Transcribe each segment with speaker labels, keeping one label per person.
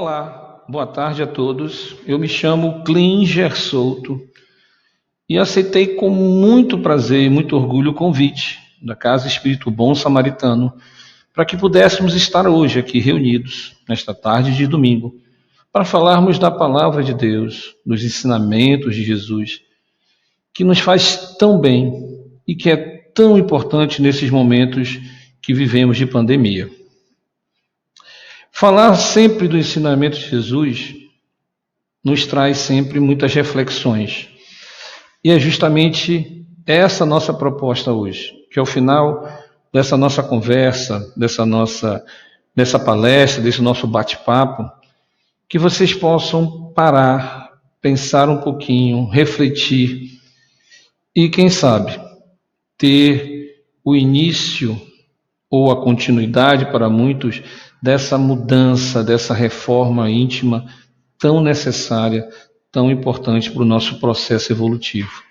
Speaker 1: Olá, boa tarde a todos. Eu me chamo Klinger Souto e aceitei com muito prazer e muito orgulho o convite da Casa Espírito Bom Samaritano para que pudéssemos estar hoje aqui reunidos, nesta tarde de domingo, para falarmos da palavra de Deus, dos ensinamentos de Jesus, que nos faz tão bem e que é tão importante nesses momentos que vivemos de pandemia. Falar sempre do ensinamento de Jesus nos traz sempre muitas reflexões. E é justamente essa nossa proposta hoje, que ao final dessa nossa conversa, dessa palestra, desse nosso bate-papo, que vocês possam parar, pensar um pouquinho, refletir e, quem sabe, ter o início ou a continuidade para muitos dessa mudança, dessa reforma íntima tão necessária, tão importante para o nosso processo evolutivo.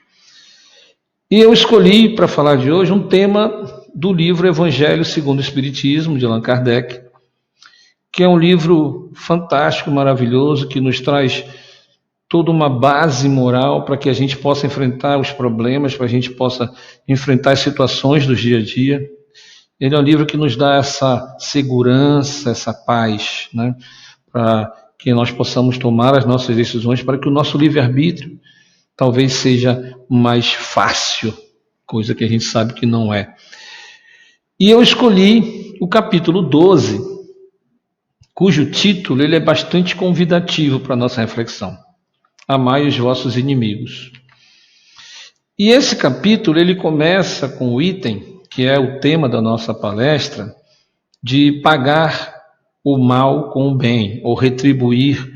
Speaker 1: E eu escolhi para falar de hoje um tema do livro Evangelho segundo o Espiritismo, de Allan Kardec, que é um livro fantástico, maravilhoso, que nos traz toda uma base moral para que a gente possa enfrentar os problemas, para a gente possa enfrentar as situações do dia a dia. Ele é um livro que nos dá essa segurança, essa paz, né? Para que nós possamos tomar as nossas decisões, para que o nosso livre-arbítrio talvez seja mais fácil, coisa que a gente sabe que não é. E eu escolhi o capítulo 12, cujo título ele é bastante convidativo para a nossa reflexão. Amai os vossos inimigos. E esse capítulo ele começa com o item, que é o tema da nossa palestra, de pagar o mal com o bem, ou retribuir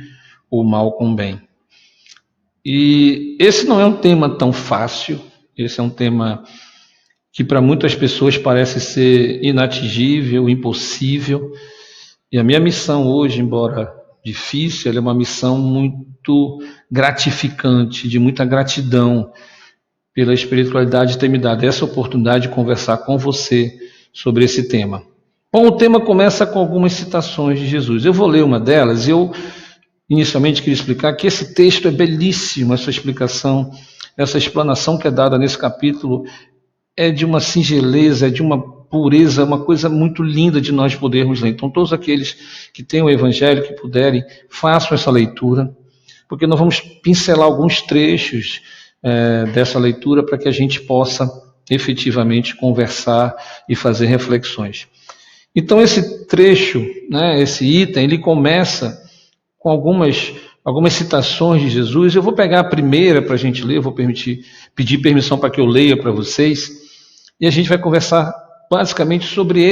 Speaker 1: o mal com o bem. E esse não é um tema tão fácil, esse é um tema que para muitas pessoas parece ser inatingível, impossível. E a minha missão hoje, embora difícil, ela é uma missão muito gratificante, de muita gratidão pela espiritualidade ter me dado essa oportunidade de conversar com você sobre esse tema. Bom, o tema começa com algumas citações de Jesus. Eu vou ler uma delas. Eu inicialmente queria explicar que esse texto é belíssimo, essa explicação, essa explanação que é dada nesse capítulo é de uma singeleza, é de uma pureza, uma coisa muito linda de nós podermos ler. Então, todos aqueles que têm o Evangelho, que puderem, façam essa leitura, porque nós vamos pincelar alguns trechos dessa leitura para que a gente possa efetivamente conversar e fazer reflexões. Então esse trecho, né, esse item, ele começa com algumas citações de Jesus. Eu vou pegar a primeira para a gente ler, eu vou pedir permissão para que eu leia para vocês, e a gente vai conversar basicamente sobre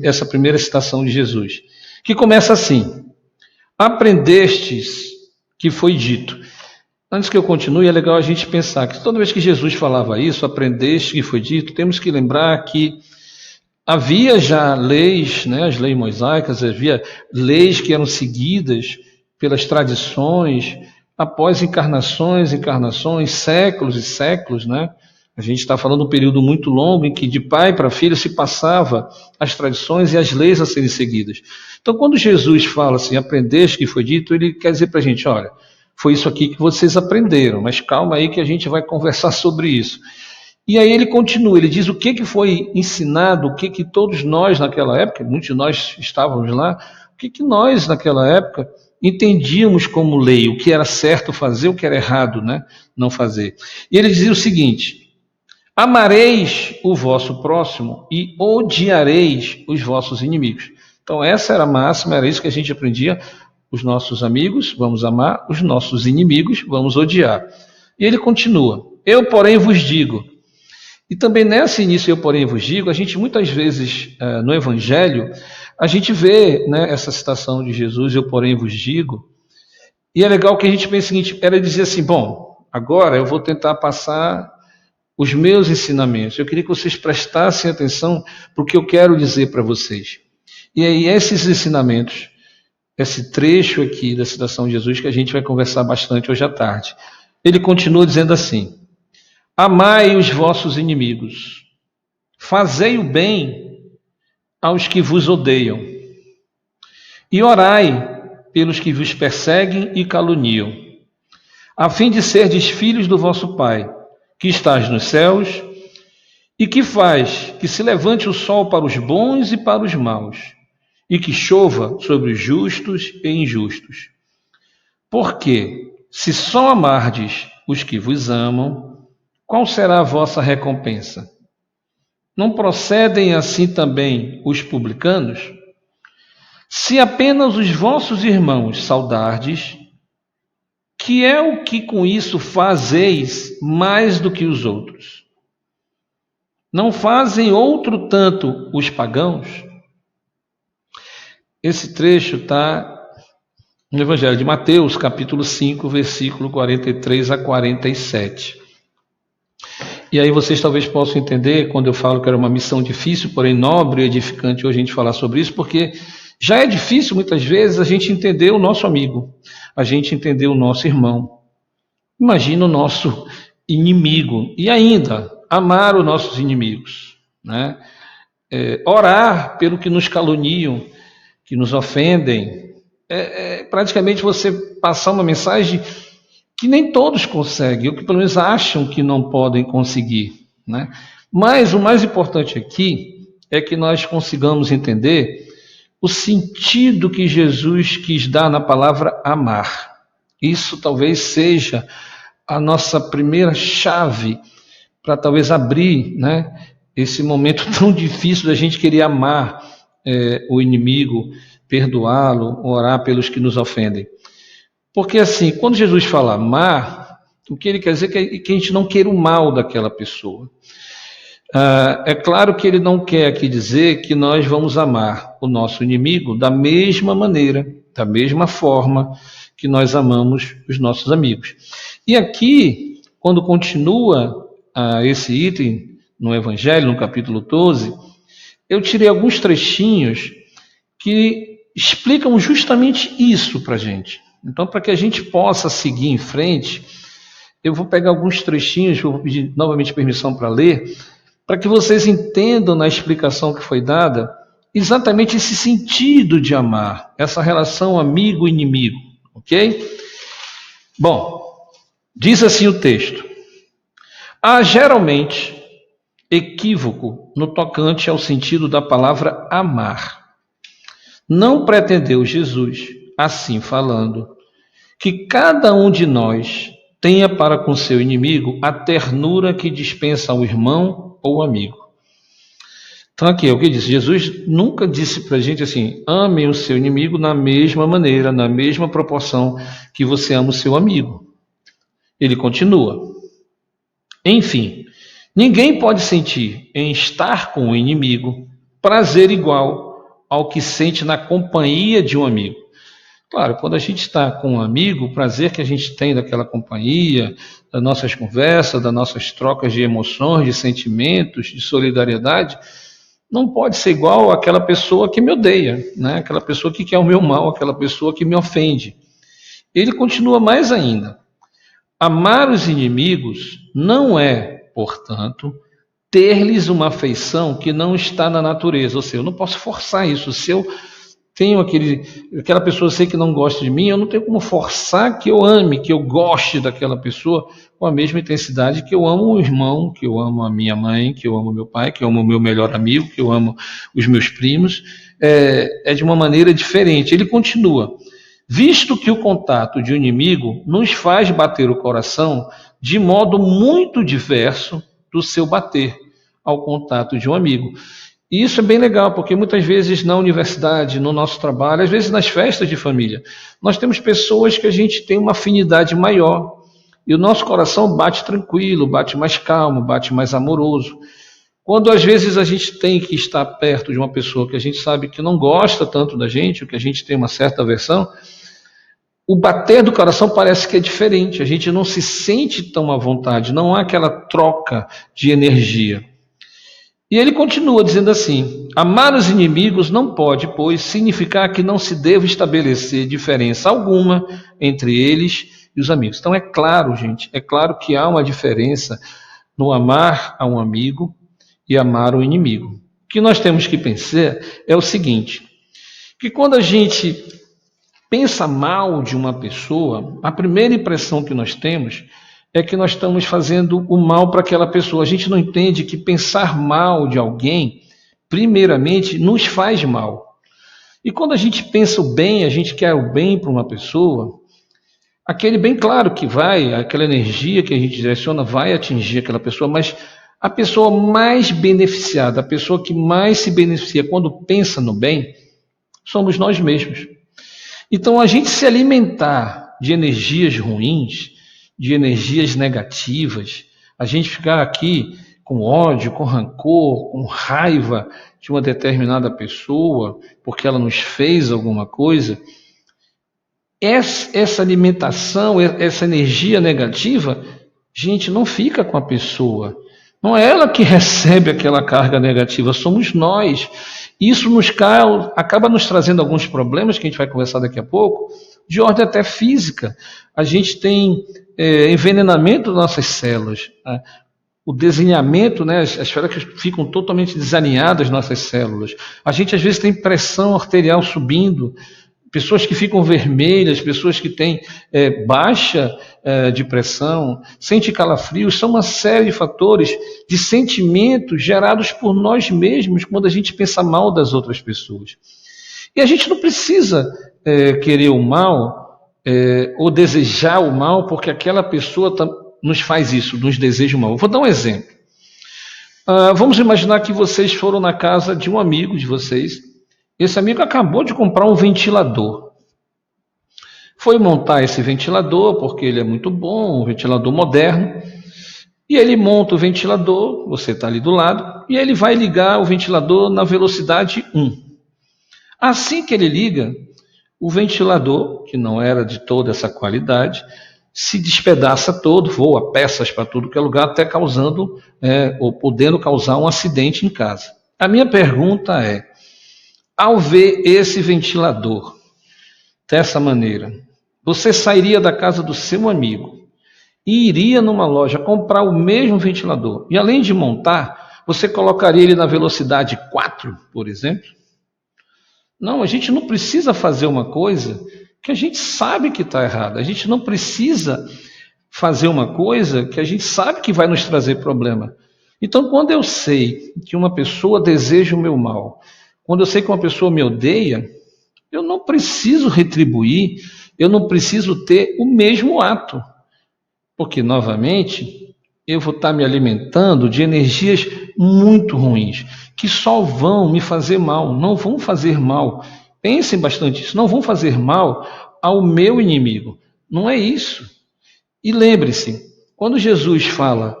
Speaker 1: essa primeira citação de Jesus, que começa assim: aprendestes que foi dito. Antes que eu continue, é legal a gente pensar que toda vez que Jesus falava isso, aprendeste que foi dito, temos que lembrar que havia já leis, né, as leis mosaicas, havia leis que eram seguidas pelas tradições, após encarnações, séculos e séculos, né? A gente está falando de um período muito longo em que de pai para filho se passava as tradições e as leis a serem seguidas. Então, quando Jesus fala assim, aprendeste que foi dito, ele quer dizer para a gente, olha, foi isso aqui que vocês aprenderam, mas calma aí que a gente vai conversar sobre isso. E aí ele continua, ele diz o que foi ensinado, o que todos nós naquela época, muitos de nós estávamos lá, o que nós naquela época entendíamos como lei, o que era certo fazer, o que era errado, né, não fazer. E ele dizia o seguinte: amareis o vosso próximo e odiareis os vossos inimigos. Então essa era a máxima, era isso que a gente aprendia. Os nossos amigos vamos amar, os nossos inimigos vamos odiar. E ele continua: eu, porém, vos digo. E também nesse início, eu, porém, vos digo, a gente muitas vezes no Evangelho, a gente vê, né, essa citação de Jesus, eu, porém, vos digo, e é legal que a gente pense o seguinte, era dizer assim, bom, agora eu vou tentar passar os meus ensinamentos. Eu queria que vocês prestassem atenção para o que eu quero dizer para vocês. E aí esses ensinamentos, esse trecho aqui da citação de Jesus, que a gente vai conversar bastante hoje à tarde. Ele continua dizendo assim: amai os vossos inimigos, fazei o bem aos que vos odeiam, e orai pelos que vos perseguem e caluniam, a fim de serdes filhos do vosso Pai, que estás nos céus, e que faz que se levante o sol para os bons e para os maus, e que chova sobre os justos e injustos. Porque, se só amardes os que vos amam, qual será a vossa recompensa? Não procedem assim também os publicanos? Se apenas os vossos irmãos saudardes, que é o que com isso fazeis mais do que os outros? Não fazem outro tanto os pagãos? Esse trecho está no Evangelho de Mateus, capítulo 5, versículo 43 a 47. E aí vocês talvez possam entender, quando eu falo que era uma missão difícil, porém nobre e edificante, hoje a gente falar sobre isso, porque já é difícil muitas vezes a gente entender o nosso amigo, a gente entender o nosso irmão. Imagina o nosso inimigo e ainda amar os nossos inimigos, né? Orar pelo que nos caluniam, que nos ofendem. Praticamente você passar uma mensagem que nem todos conseguem, ou que pelo menos acham que não podem conseguir, né? Mas o mais importante aqui é que nós consigamos entender o sentido que Jesus quis dar na palavra amar. Isso talvez seja a nossa primeira chave para talvez abrir, né, esse momento tão difícil da gente querer amar o inimigo, perdoá-lo, orar pelos que nos ofendem. Porque assim, quando Jesus fala amar, o que ele quer dizer é que a gente não queira o mal daquela pessoa. É claro que ele não quer aqui dizer que nós vamos amar o nosso inimigo da mesma maneira, da mesma forma que nós amamos os nossos amigos. E aqui, quando continua esse item no Evangelho, no capítulo 12, eu tirei alguns trechinhos que explicam justamente isso para a gente. Então, para que a gente possa seguir em frente, eu vou pegar alguns trechinhos, vou pedir novamente permissão para ler, para que vocês entendam na explicação que foi dada exatamente esse sentido de amar, essa relação amigo-inimigo, ok? Bom, diz assim o texto: há geralmente equívoco no tocante ao sentido da palavra amar. Não pretendeu Jesus, assim falando, que cada um de nós tenha para com seu inimigo a ternura que dispensa ao irmão ou amigo. Então aqui é o que diz, Jesus nunca disse para a gente assim, amem o seu inimigo na mesma maneira, na mesma proporção que você ama o seu amigo. Ele continua. Enfim, ninguém pode sentir em estar com o inimigo prazer igual ao que sente na companhia de um amigo. Claro, quando a gente está com um amigo, o prazer que a gente tem daquela companhia, das nossas conversas, das nossas trocas de emoções, de sentimentos, de solidariedade, não pode ser igual àquela pessoa que me odeia, né? Aquela pessoa que quer o meu mal, aquela pessoa que me ofende. Ele continua mais ainda. Amar os inimigos não é, portanto, ter-lhes uma afeição que não está na natureza. Ou seja, eu não posso forçar isso. Se eu tenho aquela pessoa, sei que não gosta de mim, eu não tenho como forçar que eu ame, que eu goste daquela pessoa com a mesma intensidade que eu amo o irmão, que eu amo a minha mãe, que eu amo meu pai, que eu amo o meu melhor amigo, que eu amo os meus primos. É de uma maneira diferente. Ele continua. Visto que o contato de um inimigo nos faz bater o coração de modo muito diverso do seu bater ao contato de um amigo. E isso é bem legal, porque muitas vezes na universidade, no nosso trabalho, às vezes nas festas de família, nós temos pessoas que a gente tem uma afinidade maior. E o nosso coração bate tranquilo, bate mais calmo, bate mais amoroso. Quando às vezes a gente tem que estar perto de uma pessoa que a gente sabe que não gosta tanto da gente, ou que a gente tem uma certa aversão, o bater do coração parece que é diferente, a gente não se sente tão à vontade, não há aquela troca de energia. E ele continua dizendo assim: amar os inimigos não pode, pois, significar que não se deva estabelecer diferença alguma entre eles e os amigos. Então é claro, gente, é claro que há uma diferença no amar a um amigo e amar o inimigo. O que nós temos que pensar é o seguinte, que quando a gente pensa mal de uma pessoa, a primeira impressão que nós temos é que nós estamos fazendo o mal para aquela pessoa. A gente não entende que pensar mal de alguém, primeiramente, nos faz mal. E quando a gente pensa o bem, a gente quer o bem para uma pessoa, aquele bem claro que vai, aquela energia que a gente direciona vai atingir aquela pessoa, mas a pessoa mais beneficiada, a pessoa que mais se beneficia quando pensa no bem, somos nós mesmos. Então, a gente se alimentar de energias ruins, de energias negativas, a gente ficar aqui com ódio, com rancor, com raiva de uma determinada pessoa, porque ela nos fez alguma coisa, essa alimentação, essa energia negativa, gente, não fica com a pessoa. Não é ela que recebe aquela carga negativa, somos nós. Isso acaba nos trazendo alguns problemas, que a gente vai conversar daqui a pouco, de ordem até física. A gente tem envenenamento das nossas células, né? O desalinhamento, né? As células ficam totalmente desalinhadas, nossas células. A gente às vezes tem pressão arterial subindo, pessoas que ficam vermelhas, pessoas que têm baixa de pressão, sente calafrios, são uma série de fatores, de sentimentos gerados por nós mesmos quando a gente pensa mal das outras pessoas. E a gente não precisa querer o mal ou desejar o mal porque aquela pessoa nos faz isso, nos deseja o mal. Eu vou dar um exemplo. Vamos imaginar que vocês foram na casa de um amigo de vocês. Esse amigo acabou de comprar um ventilador. Foi montar esse ventilador, porque ele é muito bom, um ventilador moderno. E ele monta o ventilador, você está ali do lado, e ele vai ligar o ventilador na velocidade 1. Assim que ele liga, o ventilador, que não era de toda essa qualidade, se despedaça todo, voa peças para tudo que é lugar, até causando, ou podendo causar um acidente em casa. A minha pergunta é, ao ver esse ventilador dessa maneira, você sairia da casa do seu amigo e iria numa loja comprar o mesmo ventilador e além de montar, você colocaria ele na velocidade 4, por exemplo? Não, a gente não precisa fazer uma coisa que a gente sabe que está errada. A gente não precisa fazer uma coisa que a gente sabe que vai nos trazer problema. Então, quando eu sei que uma pessoa deseja o meu mal, quando eu sei que uma pessoa me odeia, eu não preciso retribuir, eu não preciso ter o mesmo ato. Porque, novamente, eu vou estar me alimentando de energias muito ruins, que só vão me fazer mal, não vão fazer mal. Pensem bastante isso, não vão fazer mal ao meu inimigo. Não é isso. E lembre-se, quando Jesus fala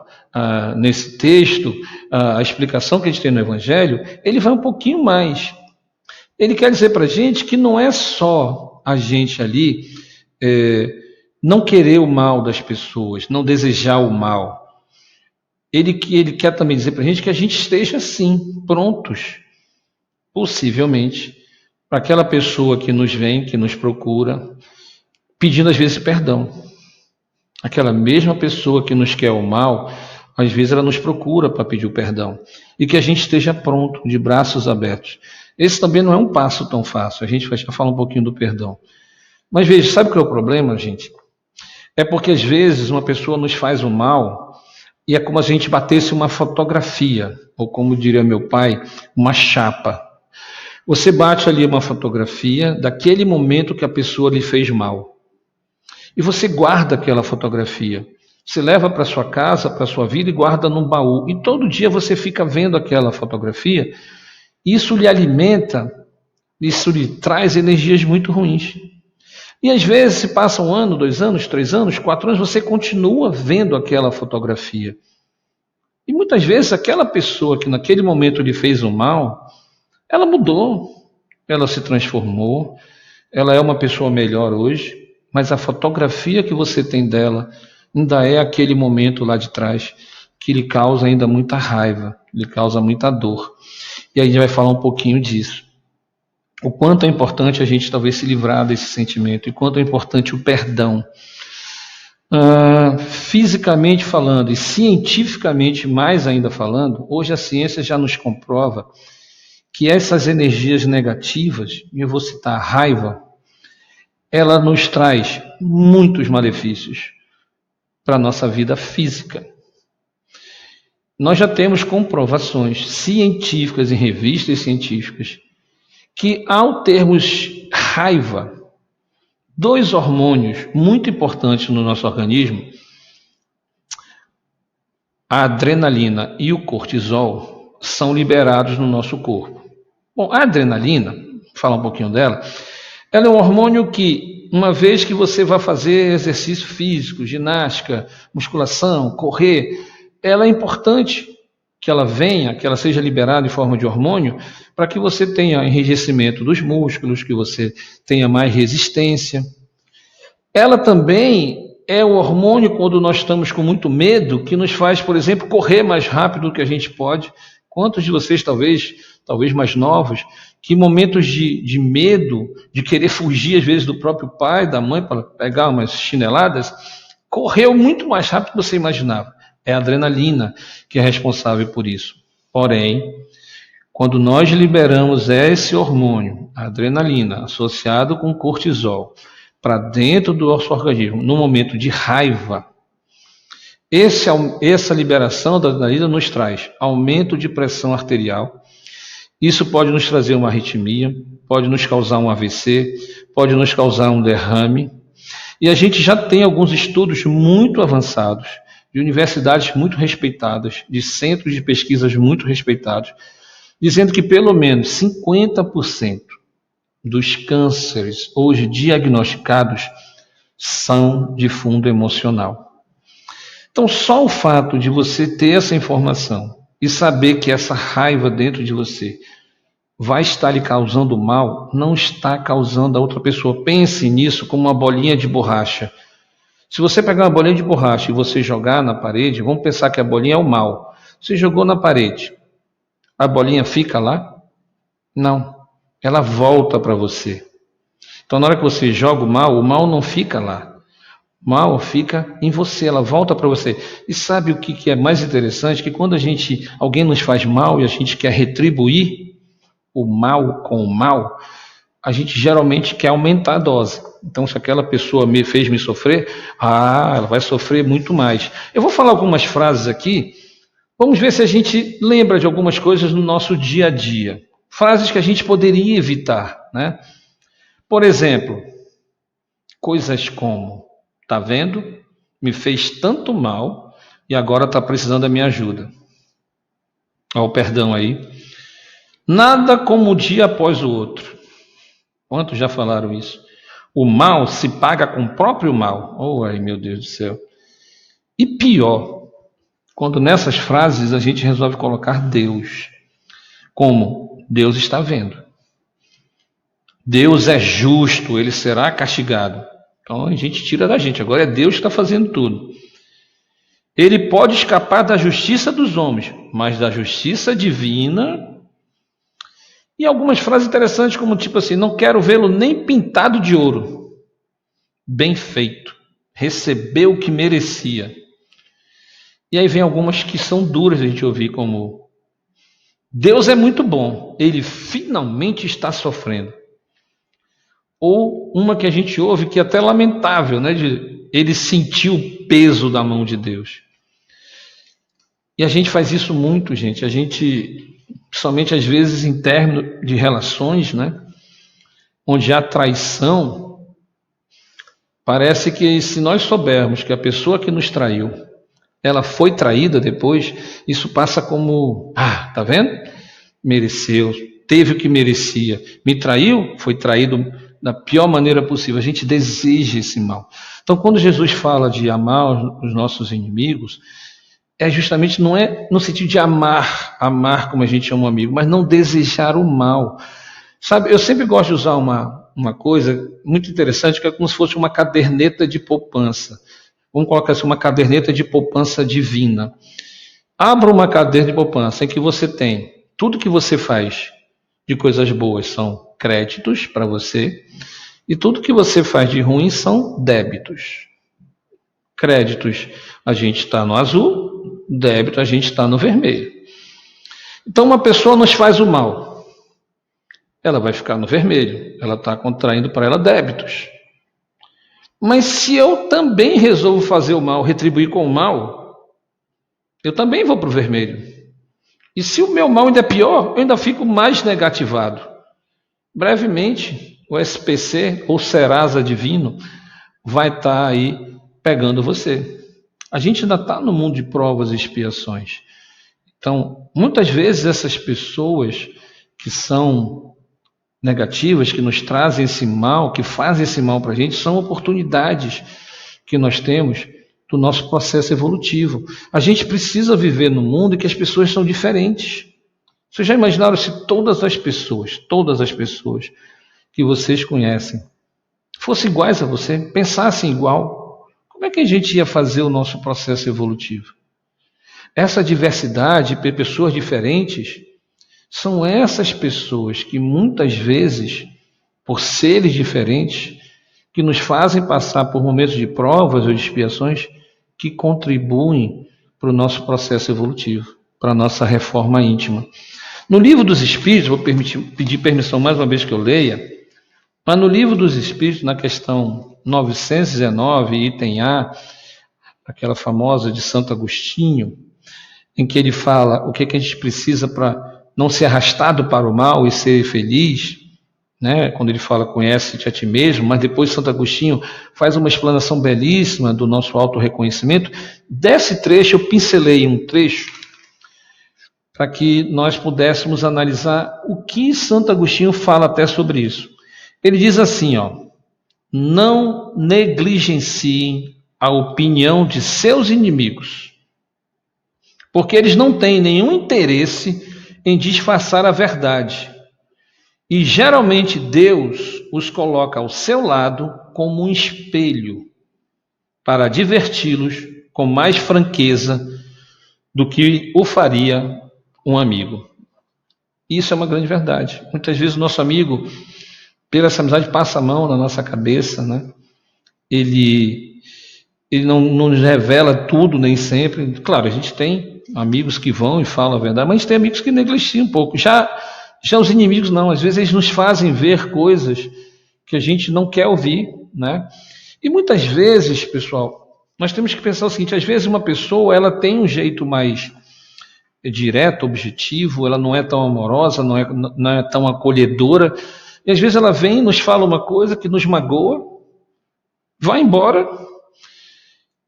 Speaker 1: nesse texto, a explicação que a gente tem no Evangelho, ele vai um pouquinho mais. Ele quer dizer para a gente que não é só a gente ali não querer o mal das pessoas, não desejar o mal. Ele quer também dizer para a gente que a gente esteja, sim, prontos, possivelmente, para aquela pessoa que nos vem, que nos procura, pedindo às vezes perdão. Aquela mesma pessoa que nos quer o mal, às vezes ela nos procura para pedir o perdão. E que a gente esteja pronto, de braços abertos. Esse também não é um passo tão fácil, a gente vai falar um pouquinho do perdão. Mas veja, sabe qual é o problema, gente? É porque às vezes uma pessoa nos faz o mal e é como se a gente batesse uma fotografia, ou como diria meu pai, uma chapa. Você bate ali uma fotografia daquele momento que a pessoa lhe fez mal. E você guarda aquela fotografia. Você leva para sua casa, para sua vida e guarda num baú. E todo dia você fica vendo aquela fotografia. Isso lhe alimenta, isso lhe traz energias muito ruins. E às vezes se passa 1 ano, 2 anos, 3 anos, 4 anos, você continua vendo aquela fotografia. E muitas vezes aquela pessoa que naquele momento lhe fez o mal, ela mudou, ela se transformou, ela é uma pessoa melhor hoje, mas a fotografia que você tem dela ainda é aquele momento lá de trás que lhe causa ainda muita raiva, lhe causa muita dor. E aí a gente vai falar um pouquinho disso. O quanto é importante a gente talvez se livrar desse sentimento, e quanto é importante o perdão. Fisicamente falando e cientificamente mais ainda falando, hoje a ciência já nos comprova que essas energias negativas, e eu vou citar a raiva, ela nos traz muitos malefícios para a nossa vida física. Nós já temos comprovações científicas em revistas científicas que, ao termos raiva, dois hormônios muito importantes no nosso organismo, a adrenalina e o cortisol, são liberados no nosso corpo. Bom, a adrenalina, vou falar um pouquinho dela, ela é um hormônio que, uma vez que você vai fazer exercício físico, ginástica, musculação, correr, ela é importante que ela venha, que ela seja liberada em forma de hormônio, para que você tenha enrijecimento dos músculos, que você tenha mais resistência. Ela também é o hormônio, quando nós estamos com muito medo, que nos faz, por exemplo, correr mais rápido do que a gente pode. Quantos de vocês, talvez mais novos, que em momentos de medo, de querer fugir, às vezes, do próprio pai, da mãe, para pegar umas chineladas, correu muito mais rápido do que você imaginava. É a adrenalina que é responsável por isso. Porém, quando nós liberamos esse hormônio, a adrenalina, associado com cortisol, para dentro do nosso organismo, no momento de raiva, essa liberação da adrenalina nos traz aumento de pressão arterial. Isso pode nos trazer uma arritmia, pode nos causar um AVC, pode nos causar um derrame. E a gente já tem alguns estudos muito avançados, de universidades muito respeitadas, de centros de pesquisas muito respeitados, dizendo que pelo menos 50% dos cânceres hoje diagnosticados são de fundo emocional. Então, só o fato de você ter essa informação e saber que essa raiva dentro de você vai estar lhe causando mal, não está causando a outra pessoa. Pense nisso como uma bolinha de borracha. Se você pegar uma bolinha de borracha e você jogar na parede, vamos pensar que a bolinha é o mal. Você jogou na parede, a bolinha fica lá? Não, ela volta para você. Então, na hora que você joga o mal não fica lá. O mal fica em você, ela volta para você. E sabe o que é mais interessante? Que quando alguém nos faz mal e a gente quer retribuir o mal com o mal, a gente geralmente quer aumentar a dose. Então, se aquela pessoa fez me sofrer, ela vai sofrer muito mais. Eu vou falar algumas frases aqui, vamos ver se a gente lembra de algumas coisas no nosso dia a dia. Frases que a gente poderia evitar, né? Por exemplo, coisas como, tá vendo? Me fez tanto mal e agora está precisando da minha ajuda. Olha o perdão aí. Nada como um dia após o outro. Quantos já falaram isso? O mal se paga com o próprio mal. Oh, ai, meu Deus do céu. E pior, quando nessas frases a gente resolve colocar Deus. Como? Deus está vendo. Deus é justo, ele será castigado. Então a gente tira da gente. Agora é Deus que está fazendo tudo. Ele pode escapar da justiça dos homens, mas da justiça divina. E algumas frases interessantes, como tipo assim: não quero vê-lo nem pintado de ouro. Bem feito. Recebeu o que merecia. E aí vem algumas que são duras a gente ouvir, como: Deus é muito bom, ele finalmente está sofrendo. Ou uma que a gente ouve que é até lamentável, né? Ele sentiu o peso da mão de Deus. E a gente faz isso muito, gente. A gente, somente às vezes em termos de relações, né? Onde há traição, parece que se nós soubermos que a pessoa que nos traiu, ela foi traída depois, isso passa como, tá vendo? Mereceu, teve o que merecia. Me traiu, foi traído da pior maneira possível. A gente deseja esse mal. Então, quando Jesus fala de amar os nossos inimigos, justamente não é no sentido de amar como a gente ama um amigo, mas não desejar o mal. Sabe, eu sempre gosto de usar uma coisa muito interessante, que é como se fosse uma caderneta de poupança. Vamos colocar assim, uma caderneta de poupança divina. Abra uma caderneta de poupança em que você tem tudo que você faz de coisas boas são créditos para você, e tudo que você faz de ruim são débitos. Créditos, a gente está no azul, débito, a gente está no vermelho. Então, uma pessoa nos faz o mal, ela vai ficar no vermelho, ela está contraindo para ela débitos. Mas se eu também resolvo fazer o mal, retribuir com o mal, eu também vou para o vermelho. E se o meu mal ainda é pior, eu ainda fico mais negativado. Brevemente, o SPC, ou Serasa Divino, vai estar aí pegando você. A gente ainda está no mundo de provas e expiações. Então, muitas vezes essas pessoas que são negativas, que nos trazem esse mal, que fazem esse mal para a gente, são oportunidades que nós temos do nosso processo evolutivo. A gente precisa viver num mundo em que as pessoas são diferentes. Vocês já imaginaram se todas as pessoas que vocês conhecem fossem iguais a você, pensassem igual? Como é que a gente ia fazer o nosso processo evolutivo? Essa diversidade, pessoas diferentes, são essas pessoas que muitas vezes, por seres diferentes, que nos fazem passar por momentos de provas ou de expiações que contribuem para o nosso processo evolutivo, para a nossa reforma íntima. No Livro dos Espíritos, vou pedir permissão mais uma vez que eu leia, mas no Livro dos Espíritos, na questão 919, item A, aquela famosa de Santo Agostinho, em que ele fala o que a gente precisa para não ser arrastado para o mal e ser feliz, né? Quando ele fala conhece-te a ti mesmo, mas depois Santo Agostinho faz uma explanação belíssima do nosso autorreconhecimento. Desse trecho, eu pincelei um trecho para que nós pudéssemos analisar o que Santo Agostinho fala até sobre isso. Ele diz assim, ó, não negligenciem a opinião de seus inimigos, porque eles não têm nenhum interesse em disfarçar a verdade. E geralmente Deus os coloca ao seu lado como um espelho para diverti-los com mais franqueza do que o faria um amigo. Isso é uma grande verdade. Muitas vezes o nosso amigo, pela essa amizade, passa a mão na nossa cabeça, né? Ele não nos revela tudo nem sempre. Claro, a gente tem amigos que vão e falam a verdade, mas tem amigos que negligenciam um pouco. Já os inimigos não, às vezes eles nos fazem ver coisas que a gente não quer ouvir, né? E muitas vezes, pessoal, nós temos que pensar o seguinte, às vezes uma pessoa, ela tem um jeito mais direto, objetivo, ela não é tão amorosa, não é tão acolhedora, e às vezes ela vem e nos fala uma coisa que nos magoa, vai embora,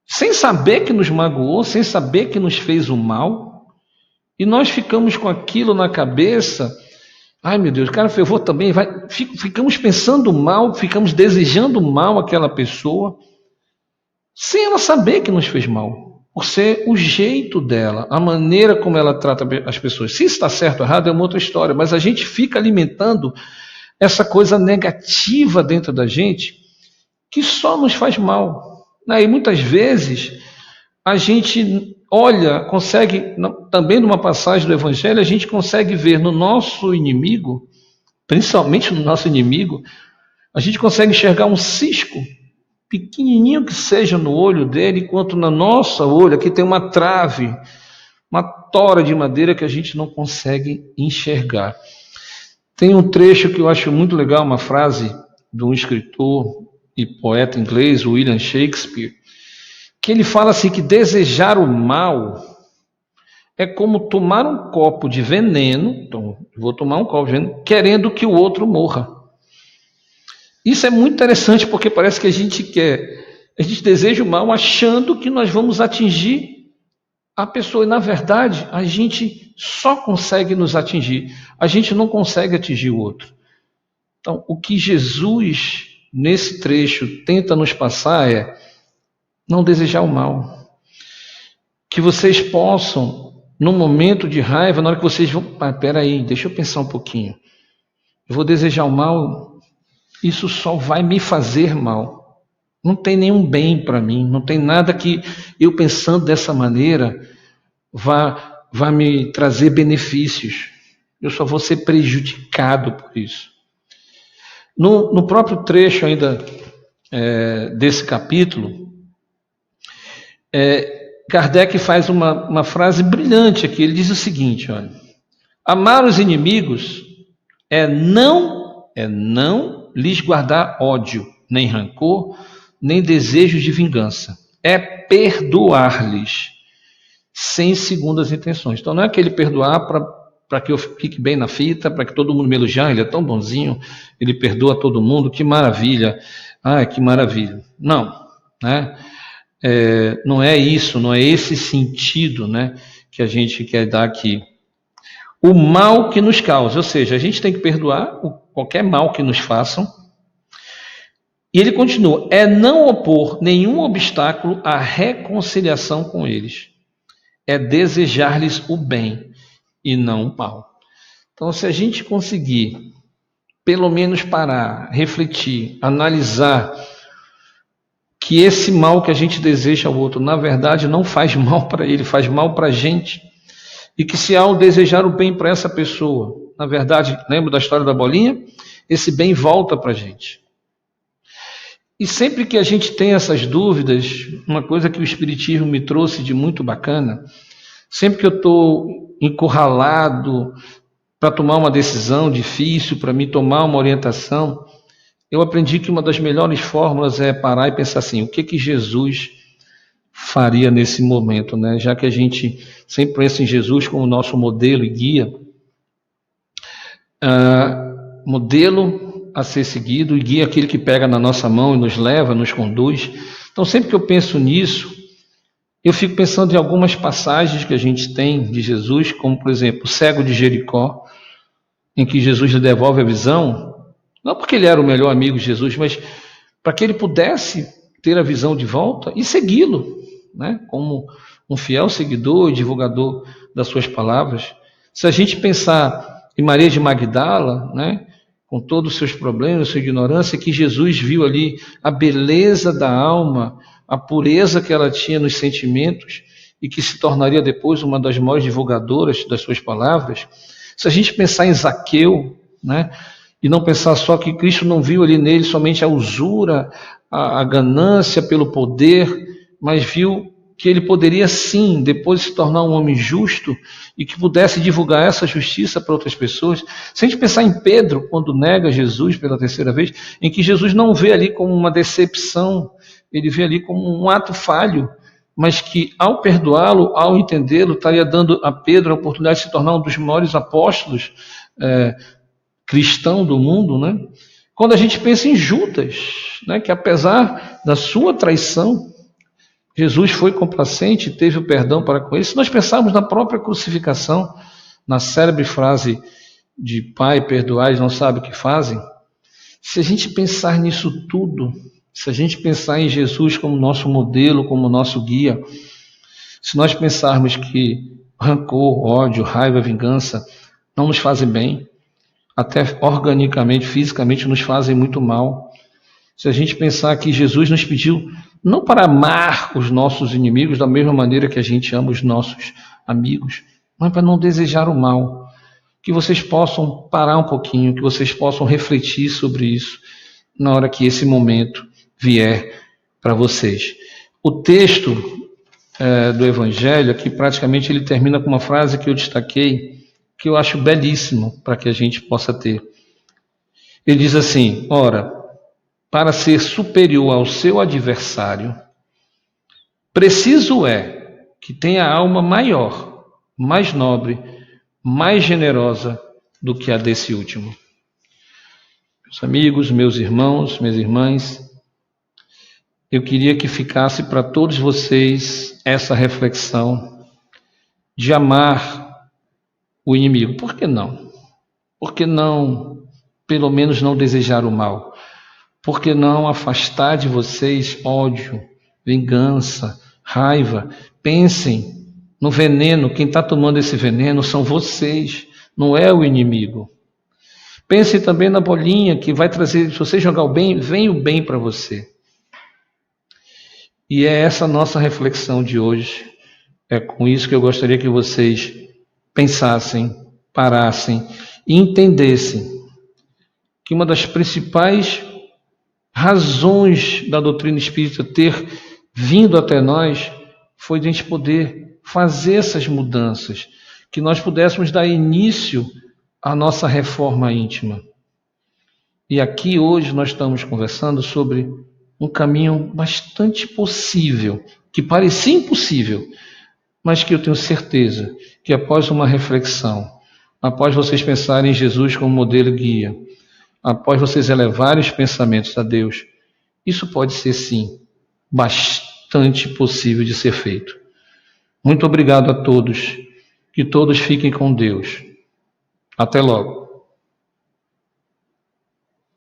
Speaker 1: sem saber que nos magoou, sem saber que nos fez o mal, e nós ficamos com aquilo na cabeça. Ai meu Deus, cara, eu vou também, ficamos pensando mal, ficamos desejando mal àquela pessoa, sem ela saber que nos fez mal, por ser o jeito dela, a maneira como ela trata as pessoas. Se está certo ou errado é uma outra história, mas a gente fica alimentando essa coisa negativa dentro da gente que só nos faz mal. E muitas vezes a gente olha, consegue, também numa passagem do Evangelho, a gente consegue ver no nosso inimigo, principalmente no nosso inimigo, a gente consegue enxergar um cisco, pequenininho que seja no olho dele, enquanto na nossa olho aqui tem uma trave, uma tora de madeira que a gente não consegue enxergar. Tem um trecho que eu acho muito legal, uma frase de um escritor e poeta inglês, William Shakespeare, que ele fala assim que desejar o mal é como tomar um copo de veneno, então vou tomar um copo de veneno, querendo que o outro morra. Isso é muito interessante porque parece que a gente deseja o mal achando que nós vamos atingir a pessoa, e na verdade a gente só consegue nos atingir, a gente não consegue atingir o outro. Então, o que Jesus, nesse trecho, tenta nos passar é não desejar o mal. Que vocês possam, num momento de raiva, na hora que vocês vão... peraí, deixa eu pensar um pouquinho. Eu vou desejar o mal, isso só vai me fazer mal. Não tem nenhum bem para mim, não tem nada que eu pensando dessa maneira vá me trazer benefícios. Eu só vou ser prejudicado por isso. No próprio trecho ainda desse capítulo, Kardec faz uma frase brilhante aqui. Ele diz o seguinte, olha, amar os inimigos é não lhes guardar ódio, nem rancor, nem desejos de vingança. É perdoar-lhes, sem segundas intenções. Então não é aquele perdoar para que eu fique bem na fita, para que todo mundo me elogie, ele é tão bonzinho, ele perdoa todo mundo, que maravilha, que maravilha. Não, né? Não é isso, não é esse sentido, né, que a gente quer dar aqui. O mal que nos causa, ou seja, a gente tem que perdoar qualquer mal que nos façam. E ele continua, não opor nenhum obstáculo à reconciliação com eles. É desejar-lhes o bem e não o mal. Então, se a gente conseguir, pelo menos parar, refletir, analisar que esse mal que a gente deseja ao outro, na verdade, não faz mal para ele, faz mal para a gente. E que se ao desejar o bem para essa pessoa, na verdade, lembra da história da bolinha? Esse bem volta para a gente. E sempre que a gente tem essas dúvidas, uma coisa que o Espiritismo me trouxe de muito bacana, sempre que eu estou encurralado para tomar uma decisão difícil, para me tomar uma orientação, eu aprendi que uma das melhores fórmulas é parar e pensar assim, o que Jesus faria nesse momento, né? Já que a gente sempre pensa em Jesus como nosso modelo e guia, modelo a ser seguido e guia aquele que pega na nossa mão e nos leva, nos conduz. Então sempre que eu penso nisso, eu fico pensando em algumas passagens que a gente tem de Jesus, como por exemplo, o cego de Jericó, em que Jesus lhe devolve a visão, não porque ele era o melhor amigo de Jesus, mas para que ele pudesse ter a visão de volta e segui-lo, né? Como um fiel seguidor e divulgador das suas palavras. Se a gente pensar em Maria de Magdala, né? Com todos os seus problemas, sua ignorância, que Jesus viu ali a beleza da alma, a pureza que ela tinha nos sentimentos e que se tornaria depois uma das maiores divulgadoras das suas palavras. Se a gente pensar em Zaqueu, né? E não pensar só que Cristo não viu ali nele somente a usura, a ganância pelo poder, mas viu que ele poderia sim depois se tornar um homem justo e que pudesse divulgar essa justiça para outras pessoas. Se a gente pensar em Pedro, quando nega Jesus pela terceira vez, em que Jesus não vê ali como uma decepção, ele vê ali como um ato falho, mas que ao perdoá-lo, ao entendê-lo, estaria dando a Pedro a oportunidade de se tornar um dos maiores apóstolos cristão do mundo, né? Quando a gente pensa em Judas, né, que apesar da sua traição, Jesus foi complacente e teve o perdão para com ele. Se nós pensarmos na própria crucificação, na célebre frase de Pai, perdoai, não sabe o que fazem, se a gente pensar nisso tudo, se a gente pensar em Jesus como nosso modelo, como nosso guia, se nós pensarmos que rancor, ódio, raiva, vingança não nos fazem bem, até organicamente, fisicamente nos fazem muito mal. Se a gente pensar que Jesus nos pediu não para amar os nossos inimigos da mesma maneira que a gente ama os nossos amigos, mas para não desejar o mal. Que vocês possam parar um pouquinho, que vocês possam refletir sobre isso na hora que esse momento vier para vocês. O texto do Evangelho aqui praticamente ele termina com uma frase que eu destaquei, que eu acho belíssimo para que a gente possa ter. Ele diz assim, ora, para ser superior ao seu adversário, preciso é que tenha a alma maior, mais nobre, mais generosa do que a desse último. Meus amigos, meus irmãos, minhas irmãs, eu queria que ficasse para todos vocês essa reflexão de amar o inimigo. Por que não? Por que não, pelo menos, não desejar o mal? Por que não afastar de vocês ódio, vingança, raiva? Pensem no veneno. Quem está tomando esse veneno são vocês, não é o inimigo. Pensem também na bolinha que vai trazer, se você jogar o bem, vem o bem para você. E é essa nossa reflexão de hoje. É com isso que eu gostaria que vocês pensassem, parassem e entendessem que uma das principais razões da doutrina espírita ter vindo até nós foi de a gente poder fazer essas mudanças, que nós pudéssemos dar início à nossa reforma íntima. E aqui hoje nós estamos conversando sobre um caminho bastante possível, que parecia impossível, mas que eu tenho certeza que após uma reflexão, após vocês pensarem em Jesus como modelo e guia, após vocês elevarem os pensamentos a Deus, isso pode ser sim bastante possível de ser feito. Muito obrigado a todos. Que todos fiquem com Deus. Até logo.